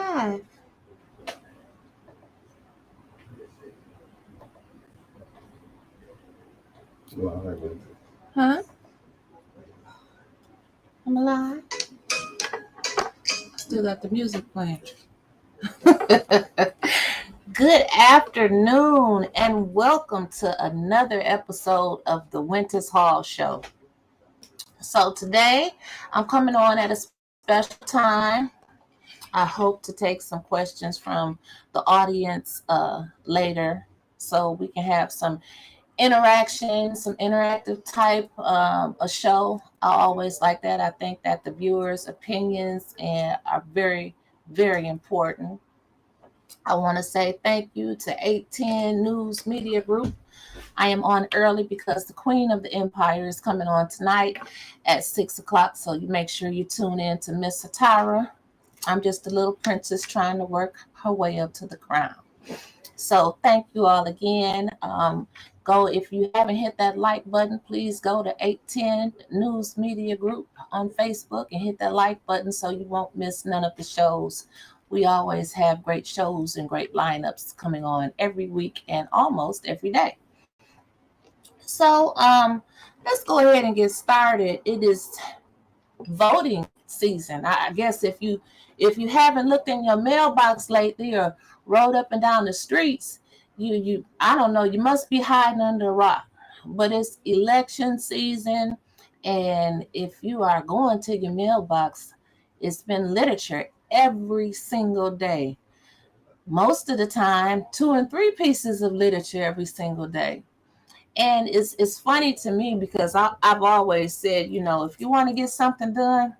live. Huh? I'm alive. Still got the music playing. Good afternoon and welcome to another episode of the Wyntis Hall Show. So today I'm coming on at a special time. I hope to take some questions from the audience later so we can have some interaction, some interactive type a show. I always like that. I think that the viewers' opinions are very, very important. I want to say thank you to 810 News Media Group. I am on early because the Queen of the Empire is coming on tonight at 6 o'clock. So you make sure you tune in to Miss Satara. I'm just a little princess trying to work her way up to the crown. So thank you all again. If you haven't hit that like button, please go to 810 News Media Group on Facebook and hit that like button so you won't miss none of the shows. We always have great shows and great lineups coming on every week and almost every day. So let's go ahead and get started. It is voting season. I guess if you haven't looked in your mailbox lately or rode up and down the streets, I don't know, you must be hiding under a rock. But it's election season, and if you are going to your mailbox, it's been literature every single day. Most of the time, 2 and 3 pieces of literature every single day. And it's funny to me because I've always said, if you want to get something done,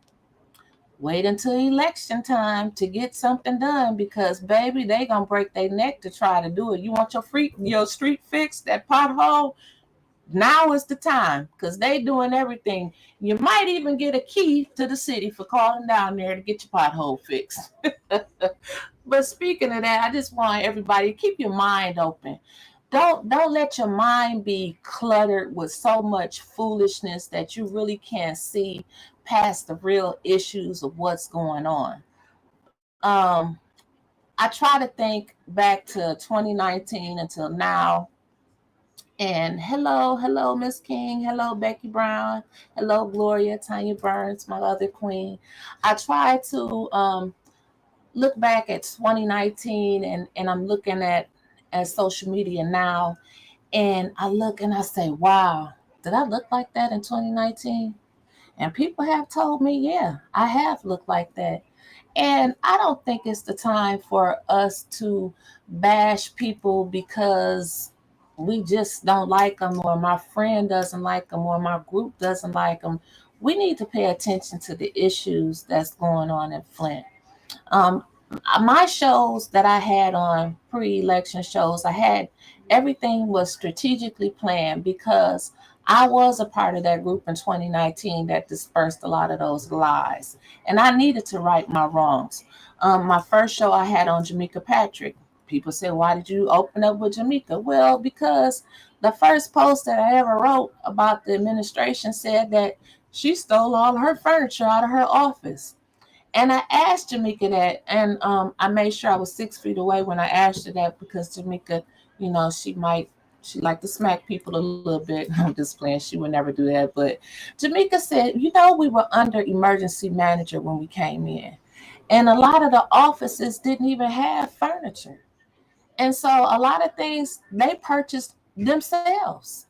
wait until election time to get something done, because baby, they gonna break their neck to try to do it. You want your street fixed, that pothole? Now is the time, because they doing everything. You might even get a key to the city for calling down there to get your pothole fixed. But speaking of that, I just want everybody to keep your mind open. Don't let your mind be cluttered with so much foolishness that you really can't see past the real issues of what's going on. I try to think back to 2019 until now. And hello, Miss King. Hello, Becky Brown. Hello, Gloria, Tanya Burns, my other queen. I try to look back at 2019 and I'm looking at social media now, and I look and I say, wow, did I look like that in 2019? And people have told me, yeah, I have looked like that. And I don't think it's the time for us to bash people because we just don't like them, or my friend doesn't like them, or my group doesn't like them. We need to pay attention to the issues that's going on in Flint. My shows that I had on pre-election shows, everything was strategically planned because I was a part of that group in 2019 that dispersed a lot of those lies, and I needed to right my wrongs. My first show I had on Jamaica Patrick. People said, why did you open up with Jamaica? Well, because the first post that I ever wrote about the administration said that she stole all her furniture out of her office. And I asked Jamaica that, and I made sure I was 6 feet away when I asked her that, because Jamaica, she like to smack people a little bit. I'm just playing. She would never do that. But Jamaica said, we were under emergency manager when we came in, and a lot of the offices didn't even have furniture. And so a lot of things they purchased themselves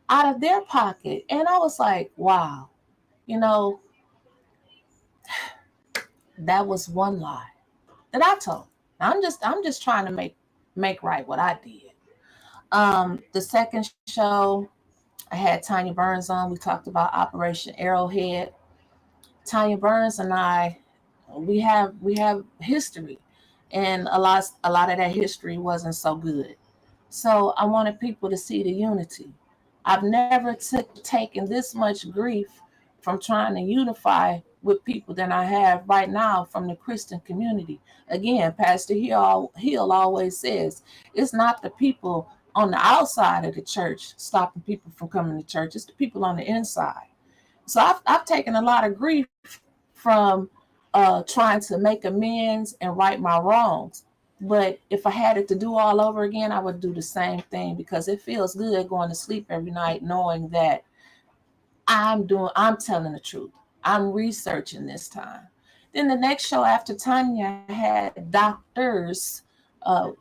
out of their pocket. And I was like, wow, that was one lie that I told. I'm just trying to make right what I did. The second show, I had Tanya Burns on. We talked about Operation Arrowhead. Tanya Burns and I, we have history, and a lot of that history wasn't so good. So I wanted people to see the unity. I've never taken this much grief from trying to unify with people than I have right now from the Christian community. Again, Pastor Hill always says, it's not the people on the outside of the church stopping people from coming to church. It's the people on the inside. So I've taken a lot of grief from trying to make amends and right my wrongs. But if I had it to do all over again, I would do the same thing, because it feels good going to sleep every night knowing that I'm telling the truth. I'm researching this time. Then the next show after Tanya had doctors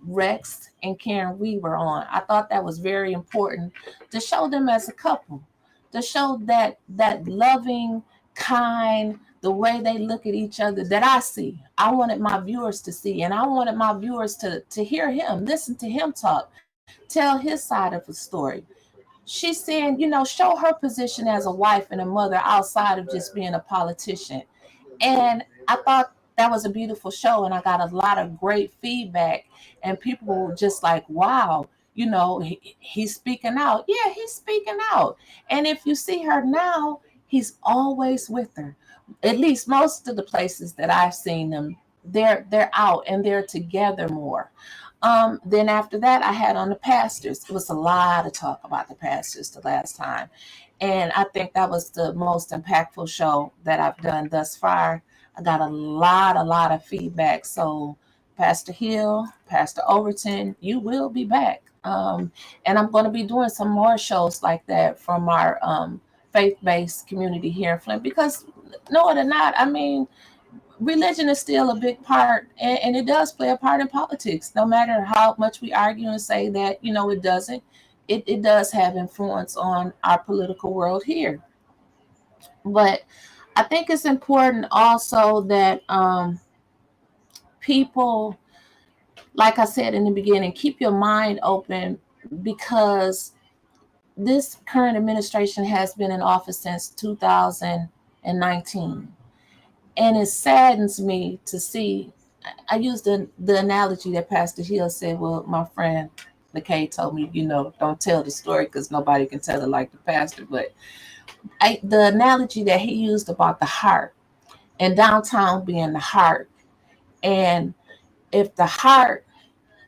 Rex and Karen Weaver on. I thought that was very important to show them as a couple, to show that loving, kind, the way they look at each other that I see. I wanted my viewers to see, and I wanted my viewers to hear him, listen to him talk, tell his side of the story. She's saying, show her position as a wife and a mother outside of just being a politician. And I thought that was a beautiful show, and I got a lot of great feedback. And people were just like, wow, he's speaking out. Yeah, he's speaking out. And if you see her now, he's always with her. At least most of the places that I've seen them, they're out and they're together more. Then after that, I had on the pastors. It was a lot of talk about the pastors the last time. And I think that was the most impactful show that I've done thus far. I got a lot of feedback. So Pastor Hill, Pastor Overton, you will be back. And I'm going to be doing some more shows like that from our faith-based community here in Flint, because no, or not, I mean, religion is still a big part, and it does play a part in politics. No matter how much we argue and say that, it doesn't, it does have influence on our political world here. But I think it's important also that people, like I said in the beginning, keep your mind open, because this current administration has been in office since 2019. And it saddens me to see. I used the analogy that Pastor Hill said. Well, my friend McKay told me, don't tell the story because nobody can tell it like the pastor. But the analogy that he used about the heart, and downtown being the heart. And if the heart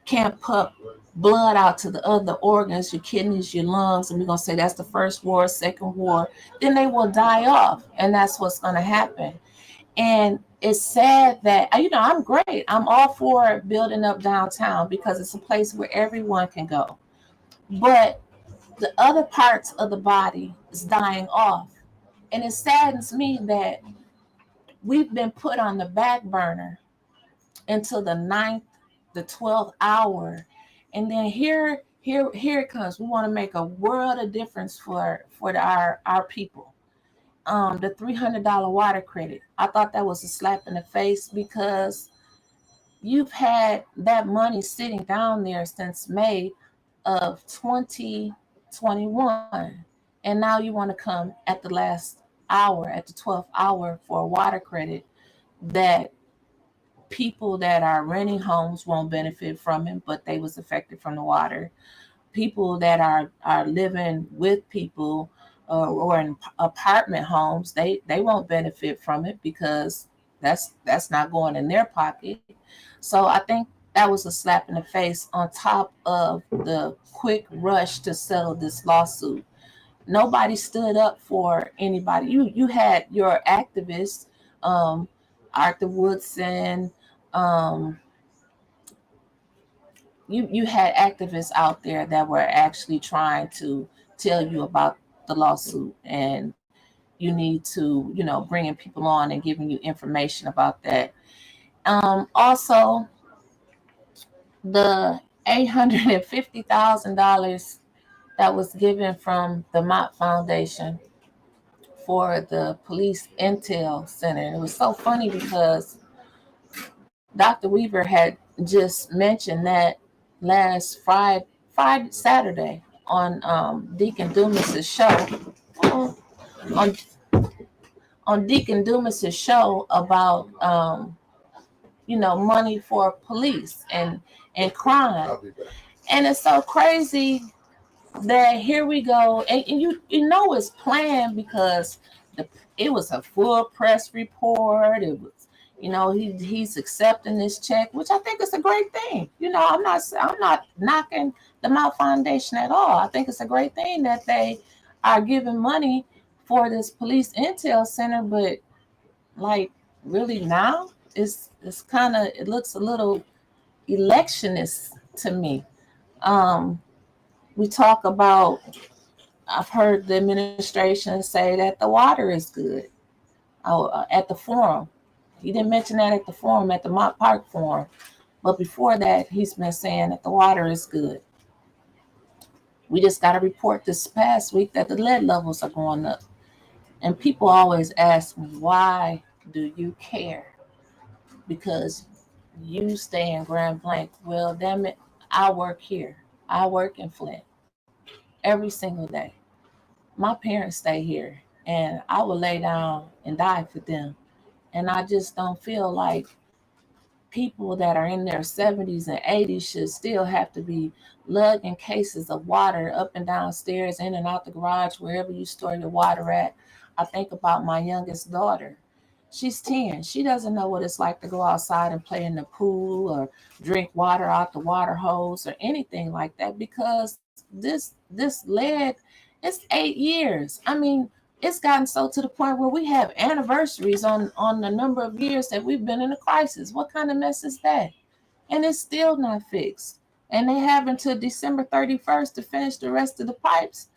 can't pump blood out to the other organs, your kidneys, your lungs, and we're going to say that's the first war, second war, then they will die off. And that's what's going to happen. And it's sad that, I'm great. I'm all for building up downtown because it's a place where everyone can go. But the other parts of the body is dying off. And it saddens me that we've been put on the back burner until the ninth, the 12th hour. And then here it comes. We want to make a world of difference for our people. The $300 water credit. I thought that was a slap in the face, because you've had that money sitting down there since May of 2021. And now you want to come at the last hour, at the 12th hour, for a water credit that people that are renting homes won't benefit from it, but they was affected from the water. People that are living with people or in apartment homes, they won't benefit from it, because that's not going in their pocket. So I think that was a slap in the face, on top of the quick rush to settle this lawsuit. Nobody stood up for anybody. You had your activists, Arthur Woodson. Um, you had activists out there that were actually trying to tell you about the lawsuit, and you need to, bringing people on and giving you information about that. Also, the $850,000 that was given from the Mott Foundation for the Police Intel Center. It was so funny because Dr. Weaver had just mentioned that last Saturday on Deacon Dumas's show. On Deacon Dumas's show about money for police and crime. And it's so crazy that here we go, and it's planned, because it was a full press report. It was, he's accepting this check, which I think is a great thing. I'm not knocking the Mount Foundation at all. I think it's a great thing that they are giving money for this police intel center, but like, really now it's kind of, it looks a little electionist to me. Um, we talk about, I've heard the administration say that the water is good at the forum. He didn't mention that at the forum, at the Mont Park forum. But before that, he's been saying that the water is good. We just got a report this past week that the lead levels are going up. And people always ask me, why do you care? Because you stay in Grand Blanc. Well, damn it, I work here. I work in Flint every single day. My parents stay here, and I will lay down and die for them. And I just don't feel like people that are in their 70s and 80s should still have to be lugging cases of water up and down stairs, in and out the garage, wherever you store your water at. I think about my youngest daughter. She's 10. She doesn't know what it's like to go outside and play in the pool or drink water out the water hose or anything like that, because this lead, it's 8 years. I mean, it's gotten so to the point where we have anniversaries on the number of years that we've been in a crisis. What kind of mess is that? And it's still not fixed. And they have until December 31st to finish the rest of the pipes.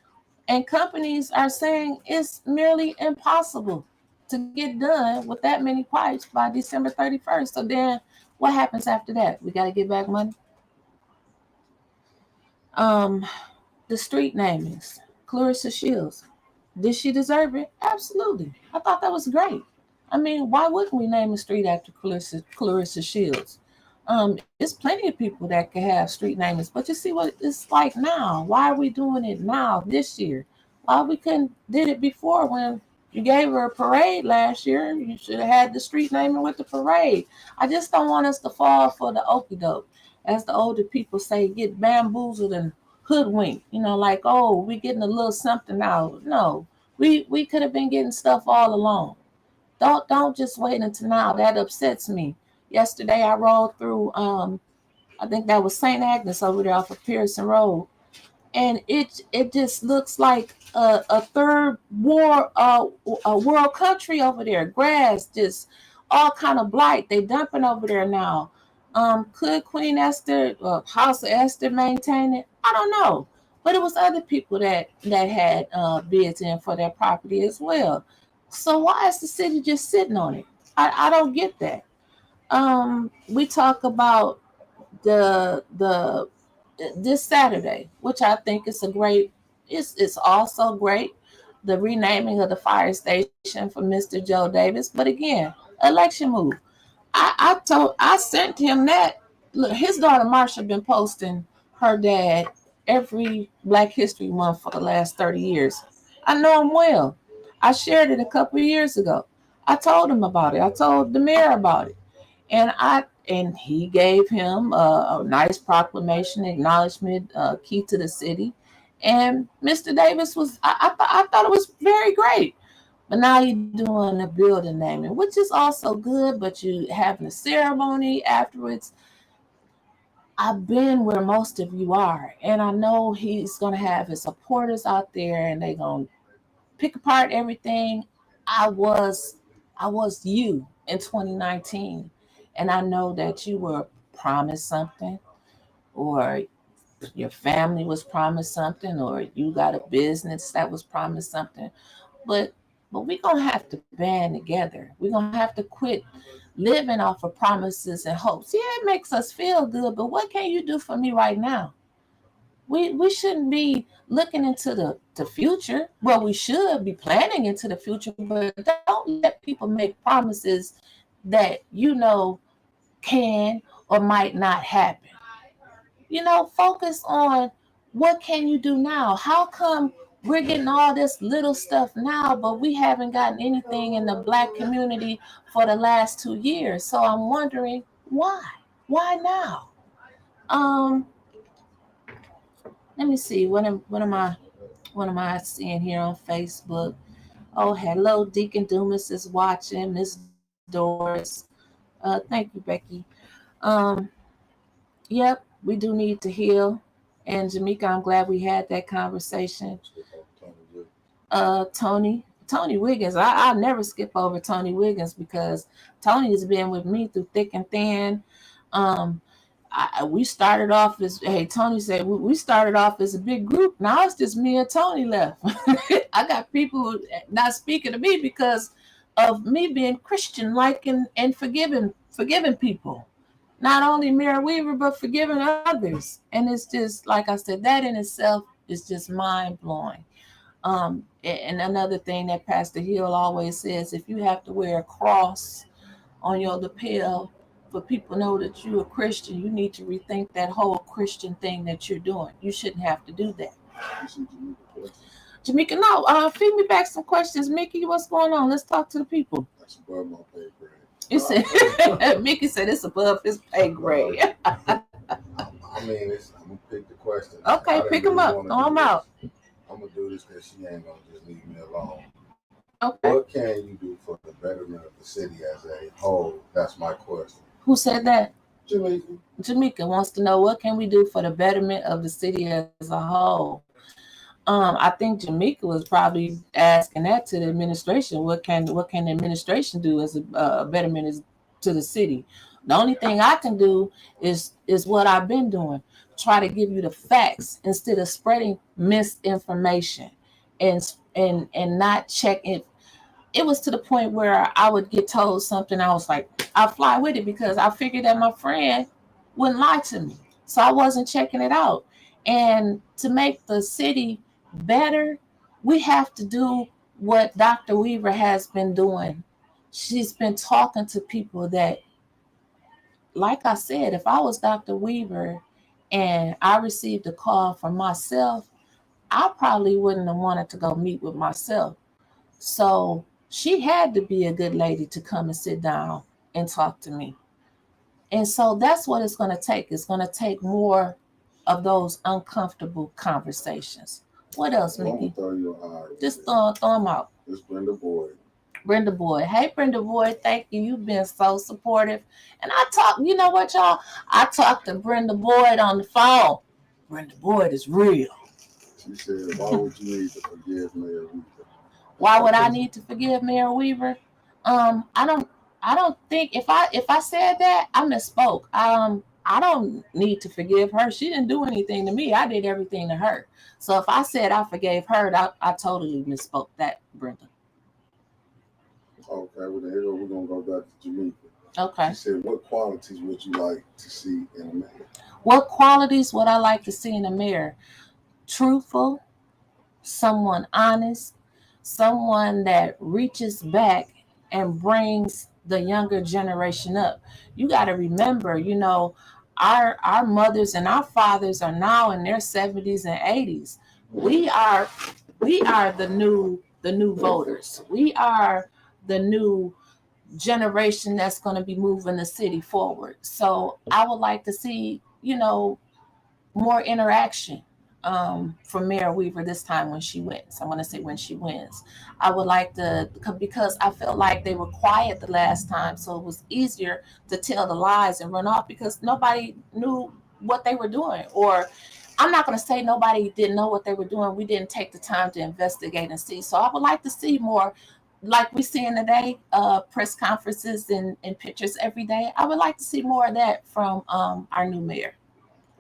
And companies are saying it's merely impossible to get done with that many pipes by December 31st. So then what happens after that? We got to get back money. Um, the street namings. Clarissa Shields. Did she deserve it? Absolutely. I thought that was great. I mean, why wouldn't we name a street after Clarissa Shields? It's plenty of people that could have street names, but you see what it's like now. Why are we doing it now, this year? Why we couldn't did it before, when you gave her a parade last year? You should have had the street naming with the parade. I just don't want us to fall for the okey doke, as the older people say, get bamboozled and hoodwinked. Like, oh, we getting a little something now. No, we could have been getting stuff all along. Don't just wait until now. That upsets me. Yesterday I rode through I think that was St. Agnes over there off of Pearson Road, and it just looks like a third a world country over there. Grass, just all kind of blight. They dumping over there now. Could Queen Esther, House of Esther, maintain it? I don't know, but it was other people that had bids in for their property as well. So why is the city just sitting on it? I don't get that. We talk about the this Saturday, which I think is a great. It's also great, the renaming of the fire station for Mr. Joe Davis. But again, election move. I sent him that. Look, his daughter Marsha been posting her dad every Black History Month for the last 30 years. I know him well. I shared it a couple of years ago. I told him about it. I told the mayor about it. And he gave him a nice proclamation, acknowledgement, key to the city. And Mr. Davis was, I thought it was very great. But now you're doing a building naming, which is also good, but you having a ceremony afterwards. I've been where most of you are, and I know he's gonna have his supporters out there, and they're gonna pick apart everything. I was, I was you in 2019, and I know that you were promised something, or your family was promised something, or you got a business that was promised something. But but we're gonna have to band together. We're gonna have to quit living off of promises and hopes. Yeah, it makes us feel good, but what can you do for me right now? We shouldn't be looking into the future. Well, we should be planning into the future, but don't let people make promises that can or might not happen. Focus on what can you do now. How come we're getting all this little stuff now, but we haven't gotten anything in the Black community for the last 2 years? So I'm wondering why. Why now? Um, Let me see. What am I seeing here on Facebook? Oh, hello, Deacon Dumas is watching. Miss Doris. Thank you, Becky. Um, yep, we do need to heal. And Jamaica, I'm glad we had that conversation. Tony, Tony Wiggins, I'll never skip over Tony Wiggins because Tony has been with me through thick and thin. We started off as, hey, Tony said, we started off as a big group. Now it's just me and Tony left. I got people not speaking to me because of me being Christian, liking and forgiving people. Not only Mary Weaver, but forgiving others. And it's just, like I said, that in itself is just mind blowing. And another thing that Pastor Hill always says, if you have to wear a cross on your lapel for people to know that you're a Christian, you need to rethink that whole Christian thing that you're doing. You shouldn't have to do that. Jamaica, no, feed me back some questions. Mickey, what's going on? Let's talk to the people. That's above my pay grade. You said, Mickey said it's above his pay grade. I'm gonna pick the question. Okay, pick them up. Throw them out. I'm gonna do this because she ain't gonna just leave me alone. Okay. What can you do for the betterment of the city as a whole? That's my question. Who said that? Jamaica. Jamaica wants to know, what can we do for the betterment of the city as a whole? I think Jamaica was probably asking that to the administration. What can the administration do as a betterment to the city? The only thing I can do is what I've been doing. Try to give you the facts instead of spreading misinformation and not checking. It was to the point where I would get told something. I was like, I'll fly with it because I figured that my friend wouldn't lie to me. So I wasn't checking it out. And to make the city better, we have to do what Dr. Weaver has been doing. She's been talking to people that, like I said, if I was Dr. Weaver and I received a call from myself, I probably wouldn't have wanted to go meet with myself. So she had to be a good lady to come and sit down and talk to me. And so that's what it's going to take. It's going to take more of those uncomfortable conversations. What else, Mickey? Just throw them out. It's Brenda Boyd. Brenda Boyd. Hey, Brenda Boyd, thank you. You've been so supportive. And you know what, y'all? I talked to Brenda Boyd on the phone. Brenda Boyd is real. She said, why would you need to forgive Mayor Weaver? Why would I need to forgive Mayor Weaver? I don't think if I said that, I misspoke. I don't need to forgive her. She didn't do anything to me. I did everything to her. So if I said I forgave her, I totally misspoke that, Brenda. Okay, well, here we're going to go back to Jamaica. Okay. She said, what qualities would you like to see in a mayor? What qualities would I like to see in a mayor? Truthful, someone honest, someone that reaches back and brings the younger generation up. You got to remember, our mothers and our fathers are now in their 70s and 80s. We are the new voters. We are the new generation that's going to be moving the city forward. So I would like to see, more interaction from Mayor Weaver this time when she wins. I want to say when she wins. I would like to, because I felt like they were quiet the last time, so it was easier to tell the lies and run off because nobody knew what they were doing. Or I'm not going to say nobody didn't know what they were doing. We didn't take the time to investigate and see. So I would like to see more, like we see in today, press conferences and pictures every day. I would like to see more of that from our new mayor.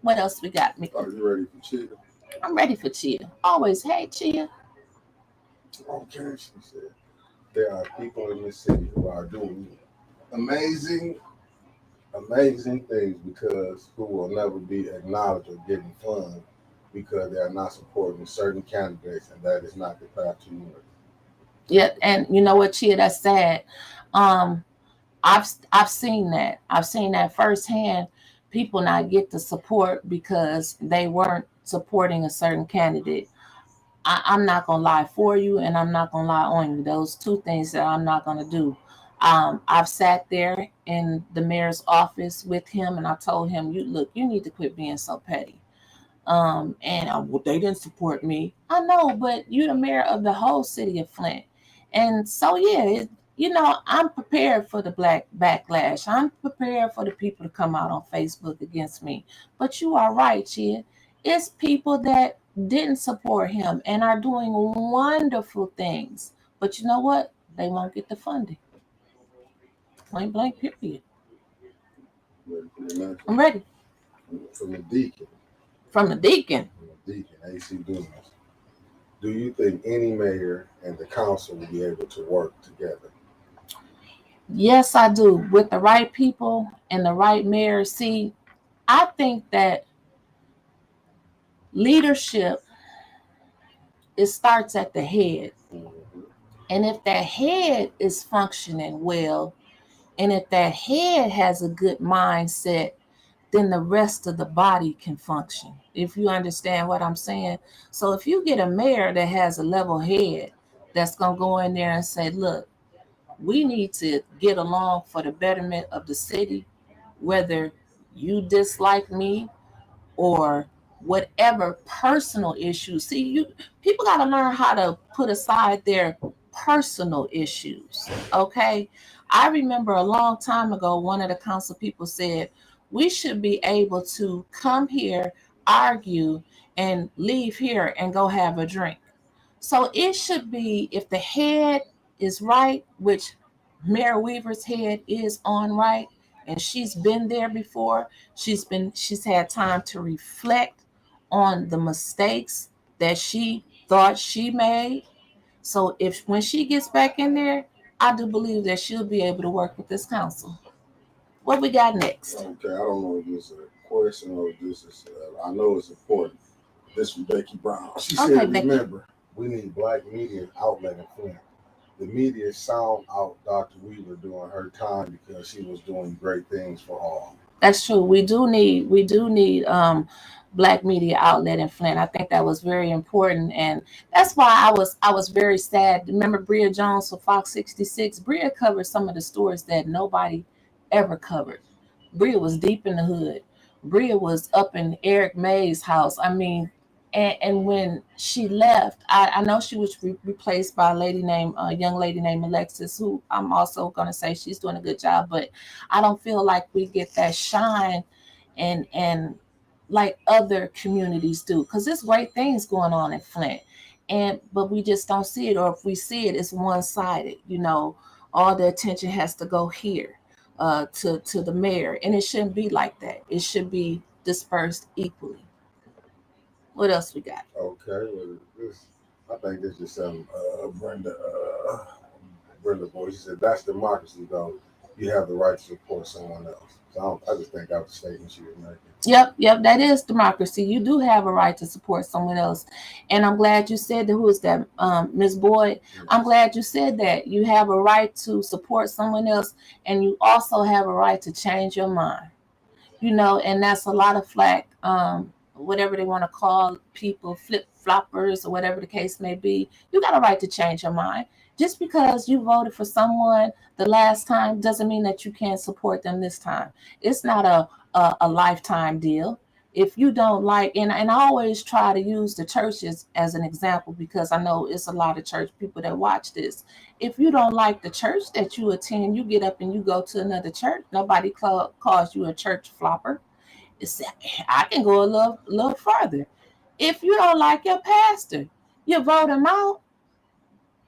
What else we got, Mickey? Are you ready for Chia? I'm ready for Chia. Always. Hey, Chia. Okay, she said. There are people in this city who are doing amazing things because who will never be acknowledged or getting funds because they are not supporting certain candidates, and that is not the path to unity. Yeah, and you know what, Chia, that's sad. I've seen that. I've seen that firsthand. People not get the support because they weren't supporting a certain candidate. I'm not gonna lie for you, and I'm not gonna lie on you. Those two things that I'm not gonna do. I've sat there in the mayor's office with him, and I told him, you need to quit being so petty. Well, they didn't support me. I know, but you're the mayor of the whole city of Flint, and so yeah, I'm prepared for the black backlash. I'm prepared for the people to come out on Facebook against me. But you are right, Chia. It's people that didn't support him and are doing wonderful things, But you know what? They won't get the funding. Point blank, period. I'm ready. From the deacon. From the deacon. AC Dumas. Do you think any mayor and the council will be able to work together? Yes, I do. With the right people and the right mayor. See, I think that leadership, it starts at the head. And if that head is functioning well, and if that head has a good mindset, then the rest of the body can function. If you understand what I'm saying. So if you get a mayor that has a level head, that's going to go in there and say, look, we need to get along for the betterment of the city, whether you dislike me or whatever personal issues. See, people got to learn how to put aside their personal issues. Okay. I remember a long time ago, one of the council people said, we should be able to come here, argue, and leave here and go have a drink. So it should be, if the head is right, which Mayor Weaver's head is on right, and she's been there before. She's had time to reflect on the mistakes that she thought she made. So if when she gets back in there, I do believe that she'll be able to work with this council. What we got next? Okay, I don't know if this is a question or this is, I know it's important. This from Becky Brown. She said, remember, we need black media outlet in Flint. The media sound out Dr. Weaver during her time because she was doing great things for all. That's true. We do need black media outlet in Flint. I think that was very important, and that's why I was very sad. Remember Bria Jones for Fox 66? Bria covered some of the stories that nobody ever covered. Bria was deep in the hood. Bria was up in Eric May's house. I mean, and when she left, I know she was replaced by a young lady named Alexis, who I'm also going to say she's doing a good job, but I don't feel like we get that shine and like other communities do, because there's great things going on in Flint, but we just don't see it, or if we see it, it's one-sided. All the attention has to go here to the mayor, and it shouldn't be like that. It should be dispersed equally. What else we got? Okay, well, I think this is some Brenda voice. She said, that's democracy, though. You have the right to support someone else. So I just think that was a statement she was making. Yep, that is democracy. You do have a right to support someone else. And I'm glad you said that. Who is that? Ms. Boyd. Yes. I'm glad you said that. You have a right to support someone else, and you also have a right to change your mind. And that's a lot of flack. Whatever they want to call people, flip-floppers or whatever the case may be, you got a right to change your mind. Just because you voted for someone the last time doesn't mean that you can't support them this time. It's not a lifetime deal. If you don't like, and I always try to use the churches as an example, because I know it's a lot of church people that watch this. If you don't like the church that you attend, you get up and you go to another church. Nobody calls you a church flopper. I can go a little further. If you don't like your pastor, you vote him out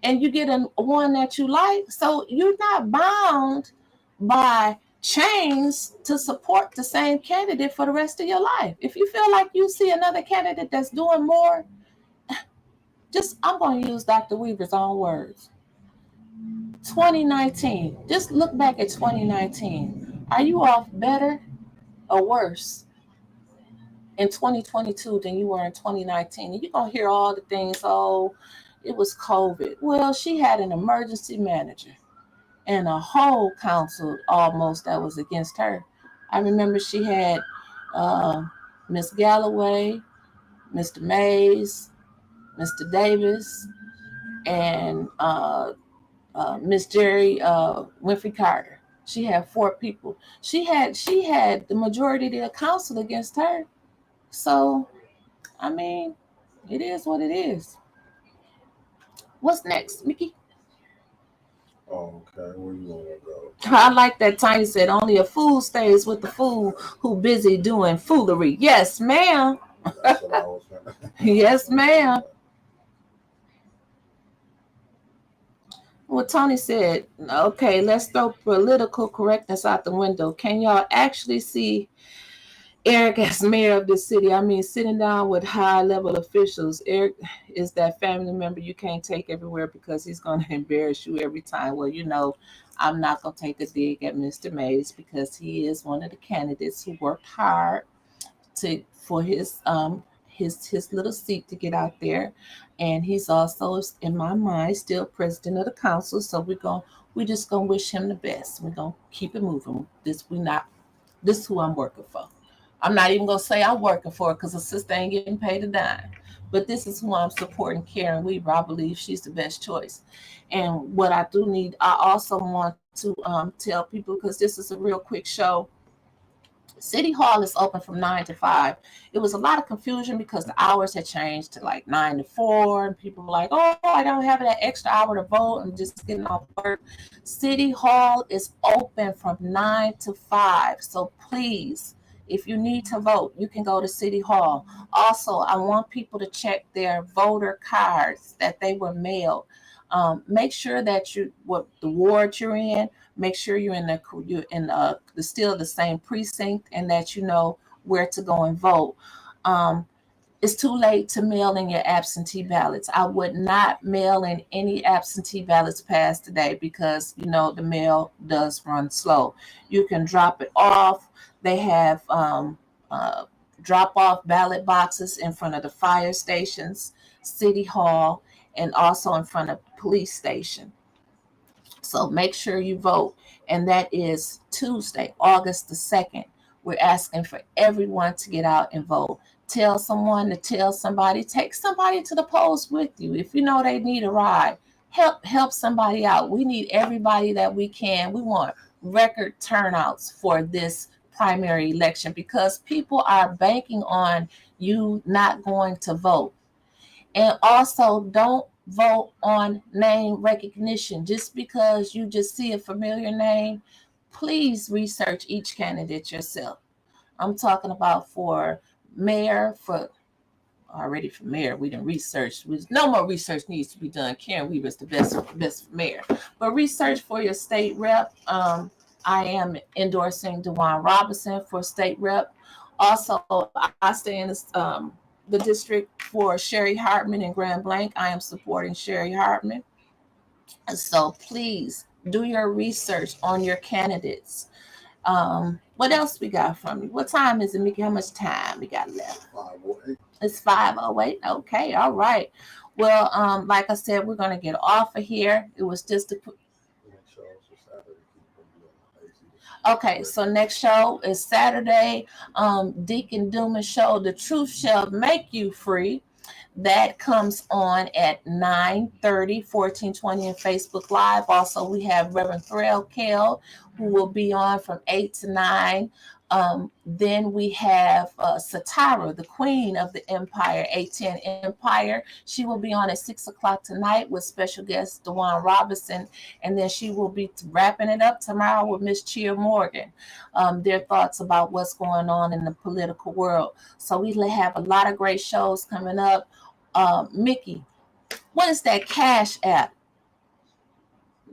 and you get one that you like. So you're not bound by chains to support the same candidate for the rest of your life. If you feel like you see another candidate that's doing more, I'm going to use Dr. Weaver's own words. 2019, just look back at 2019. Are you off better or worse in 2022 than you were in 2019? And you're going to hear all the things, it was COVID. Well, she had an emergency manager and a whole council almost that was against her. I remember she had Miss Galloway, Mr. Mays, Mr. Davis, and Miss Jerry Winfrey Carter. She had 4 people. She had the majority of the council against her. So, I mean, it is what it is. What's next, Mickey? Okay, where you want to go? I like that Tiny said, only a fool stays with the fool who busy doing foolery. Yes, ma'am. That's what I was thinking. Yes, ma'am. Well, Tony said, okay, let's throw political correctness out the window. Can y'all actually see Eric as mayor of the city? I mean, sitting down with high level officials. Eric is that family member you can't take everywhere because he's going to embarrass you every time. Well, I'm not going to take the dig at Mr. Mays because he is one of the candidates who worked hard for his little seat to get out there, and he's also in my mind still president of the council. So we just gonna wish him the best. We're gonna keep it moving. This is who I'm working for. I'm not even gonna say I'm working for because the sister ain't getting paid a dime. But this is who I'm supporting, Karen Weaver. I believe she's the best choice. And what I do need, I also want to tell people, because this is a real quick show. City Hall is open from 9 to 5. It was a lot of confusion because the hours had changed to like 9 to 4, and people were like, oh, I don't have that extra hour to vote. I'm just getting off work. City Hall is open from 9 to 5. So please, if you need to vote, you can go to City Hall. Also, I want people to check their voter cards that they were mailed. Make sure that what the ward you're in, make sure you're in the still the same precinct, and that you know where to go and vote. Um, it's too late to mail in your absentee ballots. I would not mail in any absentee ballots past today because the mail does run slow. You can drop it off. They have drop off ballot boxes in front of the fire stations, City Hall, and also in front of police station. So make sure you vote. And that is Tuesday, August the 2nd. We're asking for everyone to get out and vote. Tell someone to tell somebody. Take somebody to the polls with you. If you know they need a ride, help somebody out. We need everybody that we can. We want record turnouts for this primary election because people are banking on you not going to vote. And also, don't vote on name recognition. Just because you just see a familiar name, please research each candidate yourself. I'm talking about for mayor, for mayor, we didn't research. No more research needs to be done. Karen Weaver is the best mayor. But research for your state rep. I am endorsing DeJuan Robinson for state rep. Also, I stay in the district for Sherry Hartman and Grand Blanc. I am supporting Sherry Hartman. So please do your research on your candidates. What else we got from you? What time is it, Mickey? How much time we got left? 5:08. It's 5:08. Okay, all right. Well, like I said, we're gonna get off of here. It was just to put. Okay, so next show is Saturday. Deacon Dumas show, The Truth Shall Make You Free. That comes on at 9:30, 1420 in Facebook Live. Also, we have Reverend Threll Kell, who will be on from 8 to 9. Then we have Satara, the queen of the Empire, A10 Empire. She will be on at 6 o'clock tonight with special guest DeJuan Robinson. And then she will be wrapping it up tomorrow with Miss Chia Morgan. Their thoughts about what's going on in the political world. So we have a lot of great shows coming up. Mickey, what is that Cash app?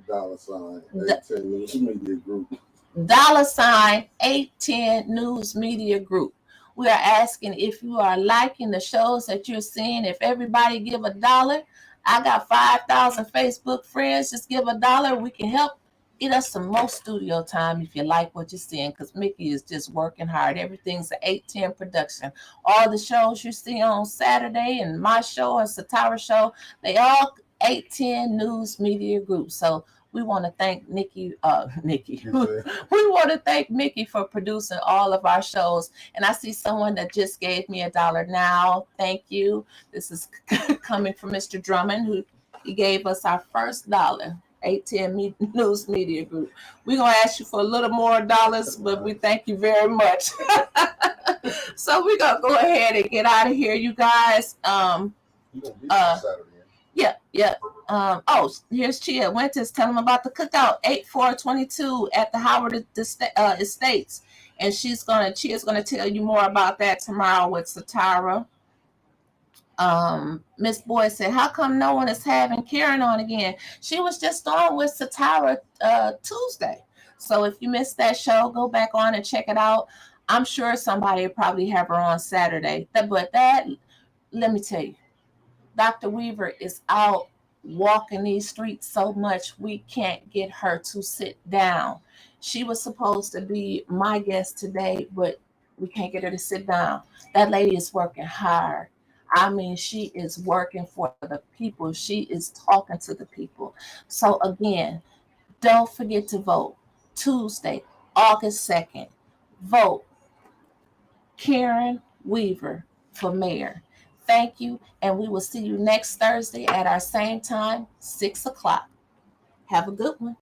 $810 News Media Group. $810 News Media Group. We are asking if you are liking the shows that you're seeing. If everybody give $1, I got 5,000 Facebook friends. Just give $1. We can help get us some more studio time if you like what you're seeing, because Mickey is just working hard. Everything's an 810 production. All the shows you see on Saturday and my show and Satara show, they all 810 News Media Group. So we want to thank Nikki. We want to thank Mickey for producing all of our shows. And I see someone that just gave me $1 now. Thank you. This is coming from Mr. Drummond, who he gave us our first $1. 810 News Media Group. We're going to ask you for a little more dollars, but we thank you very much. So we're going to go ahead and get out of here, you guys. Yeah. Here's Chia. Wyntis, tell them about the cookout, 8/4/22 at the Howard Estates. And Chia's going to tell you more about that tomorrow with Satara. Miss Boyd said, how come no one is having Karen on again? She was just on with Satara Tuesday. So if you missed that show, go back on and check it out. I'm sure somebody will probably have her on Saturday. But that, let me tell you, Dr. Weaver is out walking these streets so much we can't get her to sit down. She was supposed to be my guest today, but we can't get her to sit down. That lady is working hard. I mean, she is working for the people. She is talking to the people. So again, don't forget to vote. Tuesday, August 2nd. Vote Karen Weaver for mayor. Thank you, and we will see you next Thursday at our same time, 6 o'clock. Have a good one.